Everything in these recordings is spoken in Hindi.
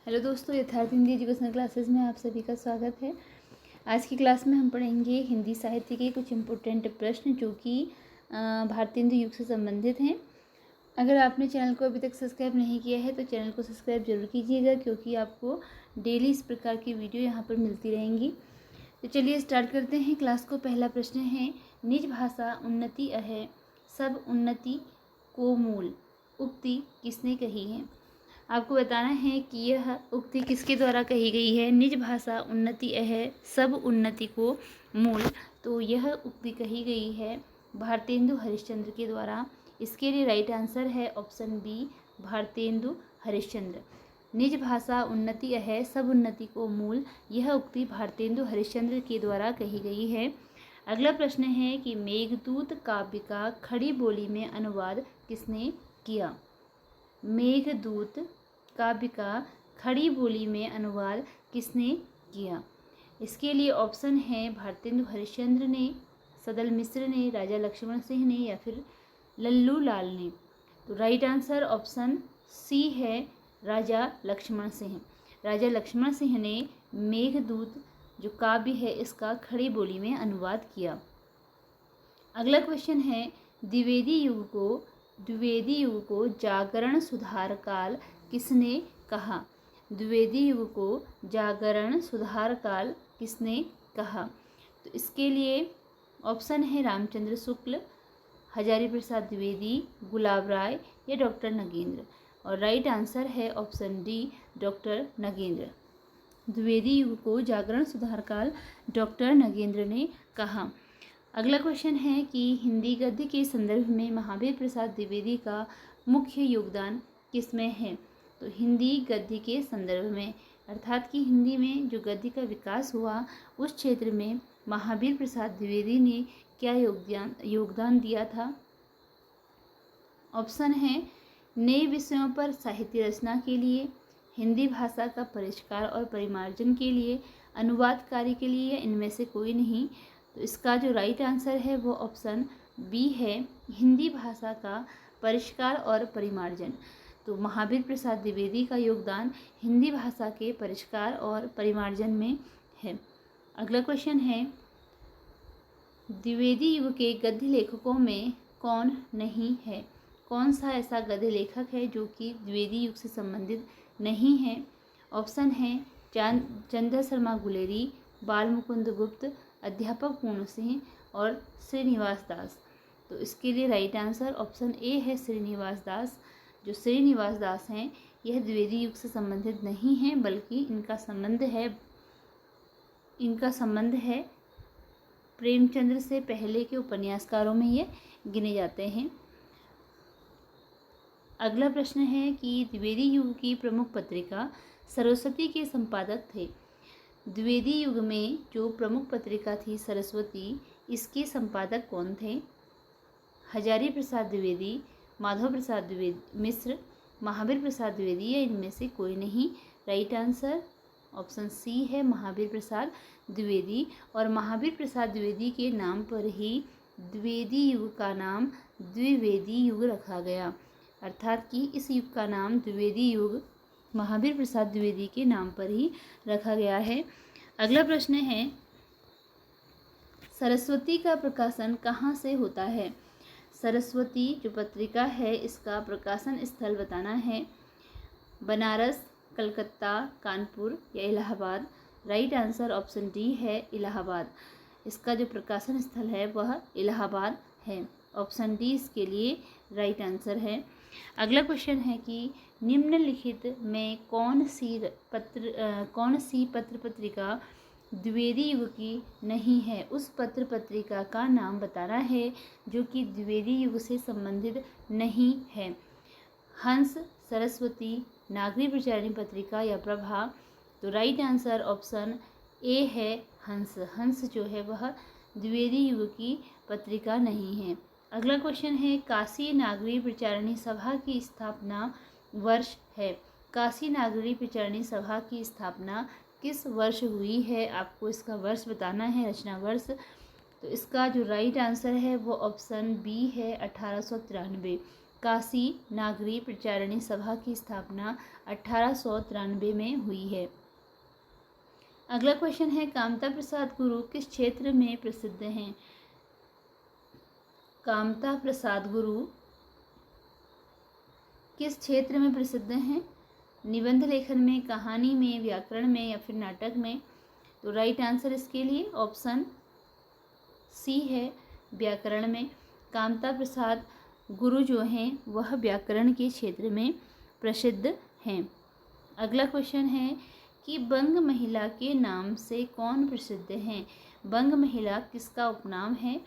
हेलो दोस्तों, यथार्थ हिंदी एजुकेशनल क्लासेस में आप सभी का स्वागत है। आज की क्लास में हम पढ़ेंगे हिंदी साहित्य के कुछ इम्पोर्टेंट प्रश्न जो कि भारतेंदु युग से संबंधित हैं। अगर आपने चैनल को अभी तक सब्सक्राइब नहीं किया है तो चैनल को सब्सक्राइब जरूर कीजिएगा, क्योंकि आपको डेली इस प्रकार की वीडियो यहाँ पर मिलती रहेंगी। तो चलिए स्टार्ट करते हैं क्लास को। पहला प्रश्न है, निज भाषा उन्नति अहै सब उन्नति को मूल उक्ति किसने कही है। आपको बताना है कि यह उक्ति किसके द्वारा कही गई है। निज भाषा उन्नति अहै सब उन्नति को मूल, तो यह उक्ति कही गई है भारतेंदु हरिश्चंद्र के द्वारा। इसके लिए राइट आंसर है ऑप्शन बी, भारतेंदु हरिश्चंद्र। निज भाषा उन्नति अहै सब उन्नति को मूल, यह उक्ति भारतेंदु हरिश्चंद्र के द्वारा कही गई है। अगला प्रश्न है कि मेघदूत काव्य का खड़ी बोली में अनुवाद किसने किया। मेघदूत काव्य का खड़ी बोली में अनुवाद किसने किया। इसके लिए ऑप्शन है भारतेंदु हरिश्चंद्र ने, सदल मिश्र ने, राजा लक्ष्मण सिंह ने या फिर लल्लू लाल ने। तो राइट आंसर ऑप्शन सी है, राजा लक्ष्मण सिंह। राजा लक्ष्मण सिंह ने मेघदूत जो काव्य है इसका खड़ी बोली में अनुवाद किया। अगला क्वेश्चन है, द्विवेदी युग को जागरण सुधार काल किसने कहा। द्विवेदी युग को जागरण सुधार काल किसने कहा। तो इसके लिए ऑप्शन है रामचंद्र शुक्ल, हजारी प्रसाद द्विवेदी, गुलाब राय या डॉक्टर नगेंद्र। और राइट आंसर है option D, doctor Nagendra. Dwivedi युग को जागरण सुधार काल डॉक्टर नगेंद्र ने कहा। अगला क्वेश्चन है कि हिंदी गद्य के संदर्भ में महावीर प्रसाद द्विवेदी का मुख्य योगदान किसमें है। तो हिंदी गद्य के संदर्भ में, अर्थात कि हिंदी में जो गद्य का विकास हुआ उस क्षेत्र में महावीर प्रसाद द्विवेदी ने क्या योगदान दिया था। ऑप्शन है नए विषयों पर साहित्य रचना के लिए, हिंदी भाषा का परिष्कार और परिमार्जन के लिए, अनुवाद कार्य के लिए, या इनमें से कोई नहीं। तो इसका जो राइट आंसर है वो ऑप्शन बी है, हिंदी भाषा का परिष्कार और परिमार्जन। तो महावीर प्रसाद द्विवेदी का योगदान हिंदी भाषा के परिष्कार और परिमार्जन में है। अगला क्वेश्चन है, द्विवेदी युग के गद्य लेखकों में कौन नहीं है। कौन सा ऐसा गद्य लेखक है जो कि द्विवेदी युग से संबंधित नहीं है। ऑप्शन है चंद्र शर्मा गुलेरी, बाल मुकुंद गुप्त, अध्यापक पूर्ण सिंह और श्रीनिवास दास। तो इसके लिए राइट आंसर ऑप्शन ए है, श्रीनिवास दास। जो श्रीनिवास दास हैं यह द्विवेदी युग से संबंधित नहीं हैं, बल्कि इनका संबंध है प्रेमचंद्र से पहले के उपन्यासकारों में ये गिने जाते हैं। अगला प्रश्न है कि द्विवेदी युग की प्रमुख पत्रिका सरस्वती के संपादक थे। द्विवेदी युग में जो प्रमुख पत्रिका थी सरस्वती, इसके संपादक कौन थे। हजारी प्रसाद द्विवेदी, माधव प्रसाद द्विवेदी मिश्र, महावीर प्रसाद द्विवेदी या इनमें से कोई नहीं। राइट आंसर ऑप्शन सी है, महावीर प्रसाद द्विवेदी। और महावीर प्रसाद द्विवेदी के नाम पर ही द्विवेदी युग का नाम द्विवेदी युग रखा गया, अर्थात कि इस युग का नाम द्विवेदी युग महावीर प्रसाद द्विवेदी के नाम पर ही रखा गया है। अगला प्रश्न है, सरस्वती का प्रकाशन कहाँ से होता है। सरस्वती जो पत्रिका है इसका प्रकाशन स्थल बताना है। बनारस, कलकत्ता, कानपुर या Allahabad. Right answer option D है, इलाहाबाद। इसका जो प्रकाशन स्थल है वह इलाहाबाद है। ऑप्शन डी इसके लिए राइट आंसर है। अगला क्वेश्चन है कि निम्नलिखित में कौन सी पत्र पत्रिका द्विवेदी युग की नहीं है। उस पत्र पत्रिका का नाम बताना है जो कि द्विवेदी युग से संबंधित नहीं है। हंस, सरस्वती, नागरी प्रचारिणी पत्रिका या प्रभा। तो राइट आंसर ऑप्शन ए है, हंस। हंस जो है वह द्विवेदी युग की पत्रिका नहीं है। अगला क्वेश्चन है, काशी नागरी प्रचारिणी सभा की स्थापना वर्ष है। काशी नागरी प्रचारिणी सभा की स्थापना किस वर्ष हुई है, आपको इसका वर्ष बताना है, रचना वर्ष। तो इसका जो राइट आंसर है वो ऑप्शन बी है, 1893। काशी नागरी प्रचारिणी सभा की स्थापना 1893 में हुई है। अगला क्वेश्चन है, कामता प्रसाद गुरु किस क्षेत्र में प्रसिद्ध हैं? कामता प्रसाद गुरु किस क्षेत्र में प्रसिद्ध हैं? निबंध लेखन में, कहानी में, व्याकरण में या फिर नाटक में? तो राइट आंसर इसके लिए ऑप्शन सी है, व्याकरण में। कामता प्रसाद गुरु जो हैं वह व्याकरण के क्षेत्र में प्रसिद्ध हैं। अगला क्वेश्चन है कि बंग महिला के नाम से कौन प्रसिद्ध हैं? बंग महिला किसका उपनाम है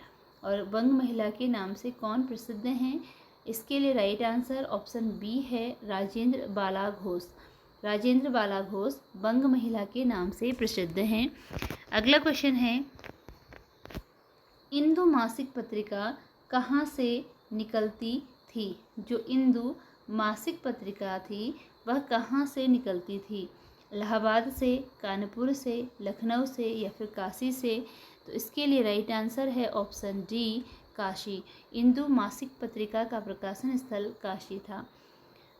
और बंग महिला के नाम से कौन प्रसिद्ध हैं? इसके लिए राइट आंसर ऑप्शन बी है, राजेंद्र बाला घोष। राजेंद्र बाला घोष बंग महिला के नाम से प्रसिद्ध हैं। अगला क्वेश्चन है, इंदु मासिक पत्रिका कहाँ से निकलती थी? जो इंदु मासिक पत्रिका थी वह कहाँ से निकलती थी? इलाहाबाद से, कानपुर से, लखनऊ से या फिर काशी से? तो इसके लिए राइट आंसर है ऑप्शन डी, काशी। इंदु मासिक पत्रिका का प्रकाशन स्थल काशी था।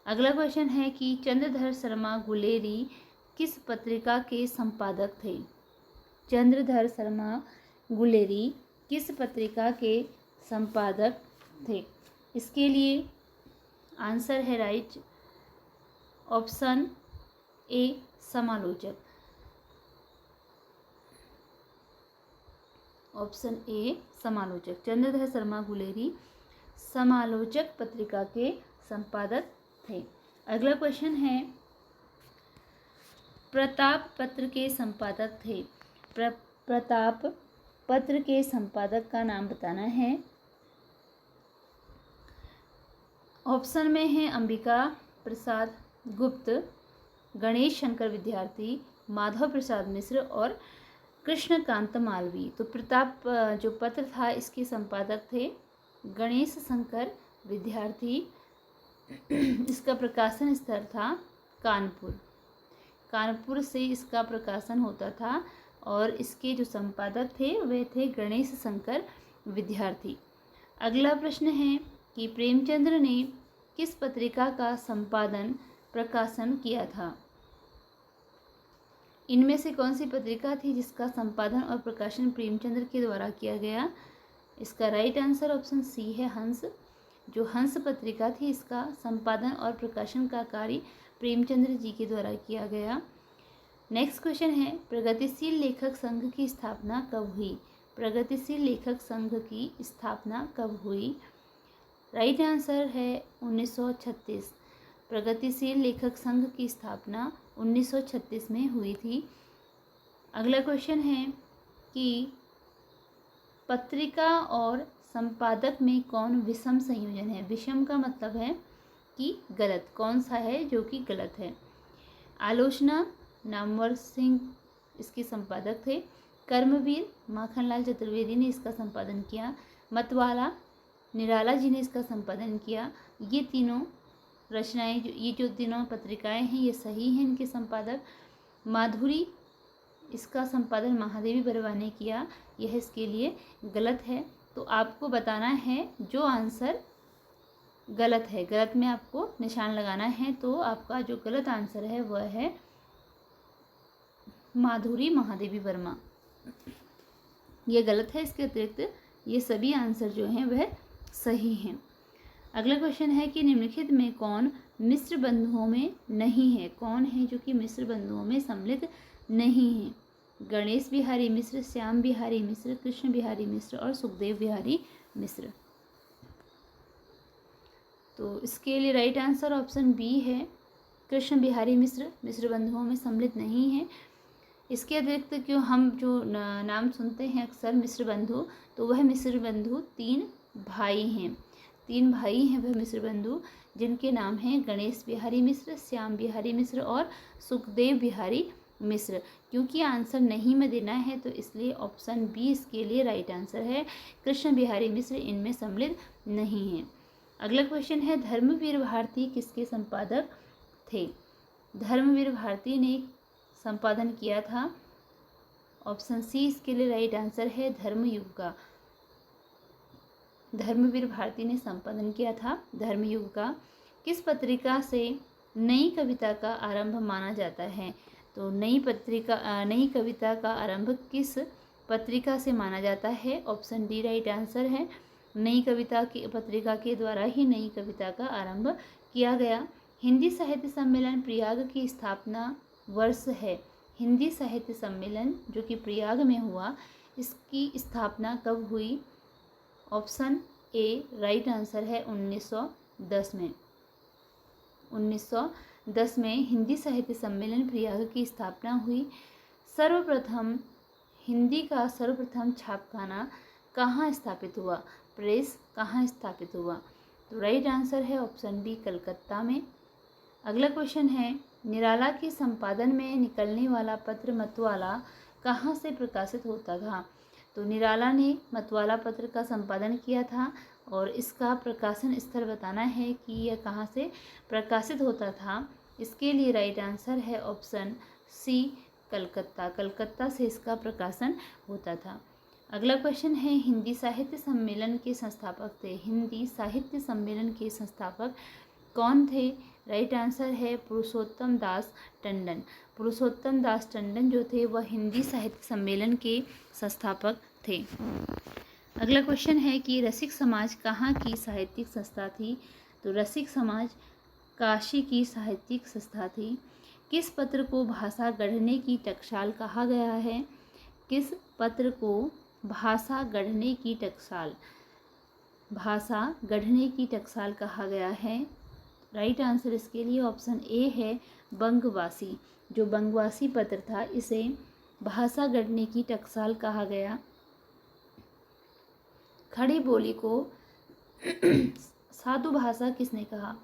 अगला क्वेश्चन है कि चंद्रधर शर्मा गुलेरी किस पत्रिका के संपादक थे? चंद्रधर शर्मा गुलेरी किस पत्रिका के संपादक थे? इसके लिए आंसर है राइट ऑप्शन ए, समालोचक। ऑप्शन ए, समालोचक। चंद्रधर शर्मा गुलेरी समालोचक पत्रिका के संपादक थे। अगला क्वेश्चन है, प्रताप पत्र के संपादक थे। प्रताप पत्र के संपादक का नाम बताना है। ऑप्शन में है अंबिका प्रसाद गुप्त, गणेश शंकर विद्यार्थी, माधव प्रसाद मिश्र और कृष्णकांत मालवीय। तो प्रताप जो पत्र था इसके संपादक थे गणेश शंकर विद्यार्थी। इसका प्रकाशन स्थल था कानपुर। कानपुर से इसका प्रकाशन होता था और इसके जो संपादक थे वे थे गणेश शंकर विद्यार्थी। अगला प्रश्न है कि प्रेमचंद्र ने किस पत्रिका का संपादन प्रकाशन किया था? इनमें से कौन सी पत्रिका थी जिसका संपादन और प्रकाशन प्रेमचंद्र के द्वारा किया गया? इसका राइट आंसर ऑप्शन सी है, हंस। जो हंस पत्रिका थी इसका संपादन और प्रकाशन का कार्य प्रेमचंद्र जी के द्वारा किया गया। नेक्स्ट क्वेश्चन है, प्रगतिशील लेखक संघ की स्थापना कब हुई? प्रगतिशील लेखक संघ की स्थापना कब हुई? राइट आंसर है 1936। प्रगतिशील लेखक संघ की स्थापना 1936 में हुई थी। अगला क्वेश्चन है कि पत्रिका और संपादक में कौन विषम संयोजन है? विषम का मतलब है कि गलत, कौन सा है जो कि गलत है? आलोचना नामवर सिंह इसके संपादक थे। कर्मवीर माखनलाल चतुर्वेदी ने इसका संपादन किया। मतवाला निराला जी ने इसका संपादन किया। ये तीनों रचनाएं, ये जो तीनों पत्रिकाएं हैं ये सही हैं इनके संपादक। माधुरी इसका संपादन महादेवी बर्वा ने किया, यह इसके लिए गलत है। तो आपको बताना है जो आंसर गलत है, गलत में आपको निशान लगाना है। तो आपका जो गलत आंसर है वह है माधुरी महादेवी वर्मा, ये गलत है। इसके अतिरिक्त ये सभी आंसर जो हैं वह सही हैं। अगला क्वेश्चन है कि निम्नलिखित में कौन मिश्र बंधुओं में नहीं है? कौन है जो कि मिश्र बंधुओं में सम्मिलित नहीं है? गणेश बिहारी मिश्र, श्याम बिहारी मिश्र, कृष्ण बिहारी मिश्र और सुखदेव बिहारी मिश्र। तो इसके लिए राइट आंसर ऑप्शन बी है, कृष्ण बिहारी मिश्र मिश्र बंधुओं में सम्मिलित नहीं है। इसके अतिरिक्त क्यों हम जो नाम सुनते हैं अक्सर मिश्र बंधु, तो वह मिश्र बंधु तीन भाई हैं वह मिश्र बंधु, जिनके नाम हैं गणेश बिहारी मिश्र, श्याम बिहारी मिश्र और सुखदेव बिहारी मिश्र। क्योंकि आंसर नहीं में देना है तो इसलिए ऑप्शन बी इसके लिए राइट आंसर है, कृष्ण बिहारी मिश्र इनमें सम्मिलित नहीं है। अगला क्वेश्चन है, धर्मवीर भारती किसके संपादक थे? धर्मवीर भारती ने संपादन किया था। ऑप्शन सी इसके लिए राइट आंसर है, धर्मयुग का। धर्मवीर भारती ने संपादन किया था धर्मयुग का। किस पत्रिका से नई कविता का आरंभ माना जाता है? तो नई कविता का आरंभ किस पत्रिका से माना जाता है? ऑप्शन डी राइट आंसर है। नई कविता की पत्रिका के द्वारा ही नई कविता का आरंभ किया गया। हिंदी साहित्य सम्मेलन प्रयाग की स्थापना वर्ष है। हिंदी साहित्य सम्मेलन जो कि प्रयाग में हुआ, इसकी स्थापना कब हुई? ऑप्शन ए राइट आंसर है 1910 में। 1910 में हिंदी साहित्य सम्मेलन प्रयाग की स्थापना हुई। हिंदी का सर्वप्रथम छापखाना कहाँ स्थापित हुआ? प्रेस कहाँ स्थापित हुआ? तो राइट आंसर है ऑप्शन बी कलकत्ता में। अगला क्वेश्चन है, निराला के संपादन में निकलने वाला पत्र मतवाला कहाँ से प्रकाशित होता था? तो निराला ने मतवाला पत्र का संपादन किया था और इसका प्रकाशन स्थल बताना है कि यह कहाँ से प्रकाशित होता था। इसके लिए राइट आंसर है ऑप्शन सी कलकत्ता। कलकत्ता से इसका प्रकाशन होता था। अगला क्वेश्चन है, हिंदी साहित्य सम्मेलन के संस्थापक थे। हिंदी साहित्य सम्मेलन के संस्थापक कौन थे? राइट आंसर है पुरुषोत्तम दास टंडन। पुरुषोत्तम दास टंडन जो थे वह हिंदी साहित्य सम्मेलन के संस्थापक थे। अगला क्वेश्चन है कि रसिक समाज कहाँ की साहित्यिक संस्था थी? तो रसिक समाज काशी की साहित्यिक संस्था थी। किस पत्र को भाषा गढ़ने की टकसाल कहा गया है? किस पत्र को भाषा गढ़ने की टकसाल कहा गया है? राइट आंसर इसके लिए ऑप्शन ए है बंगवासी। जो बंगवासी पत्र था इसे भाषा गढ़ने की टकसाल कहा गया। खड़ी बोली को साधु भाषा किसने कहा?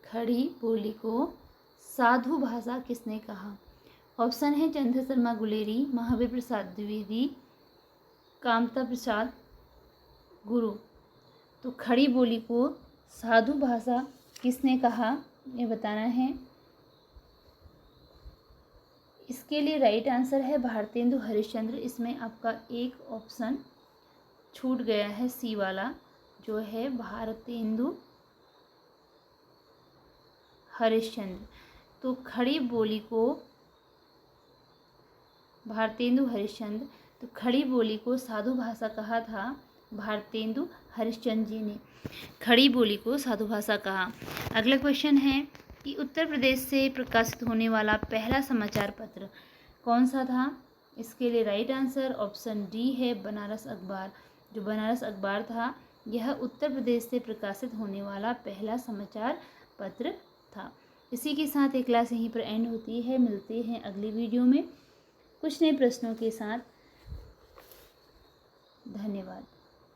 खड़ी बोली को साधु भाषा किसने कहा? ऑप्शन है चंद्र शर्मा गुलेरी, महावीर प्रसाद द्विवेदी, कामता प्रसाद गुरु। तो खड़ी बोली को साधु भाषा किसने कहा, ये बताना है। इसके लिए राइट आंसर है भारतेंदु हरिश्चंद्र। इसमें आपका एक ऑप्शन छूट गया है, सी वाला जो है भारतेंदु हरिश्चंद्र। तो खड़ी बोली को भारतेंदु हरिश्चंद्र, तो खड़ी बोली को साधु भाषा कहा था भारतेंदु हरिश्चंद्र जी ने खड़ी बोली को साधु भाषा कहा। अगला क्वेश्चन है कि उत्तर प्रदेश से प्रकाशित होने वाला पहला समाचार पत्र कौन सा था? इसके लिए राइट आंसर ऑप्शन डी है बनारस अखबार। जो बनारस अखबार था यह उत्तर प्रदेश से प्रकाशित होने वाला पहला समाचार पत्र था। इसी के साथ ये क्लास यहीं पर एंड होती है। मिलते हैं अगली वीडियो में कुछ नए प्रश्नों के साथ। धन्यवाद।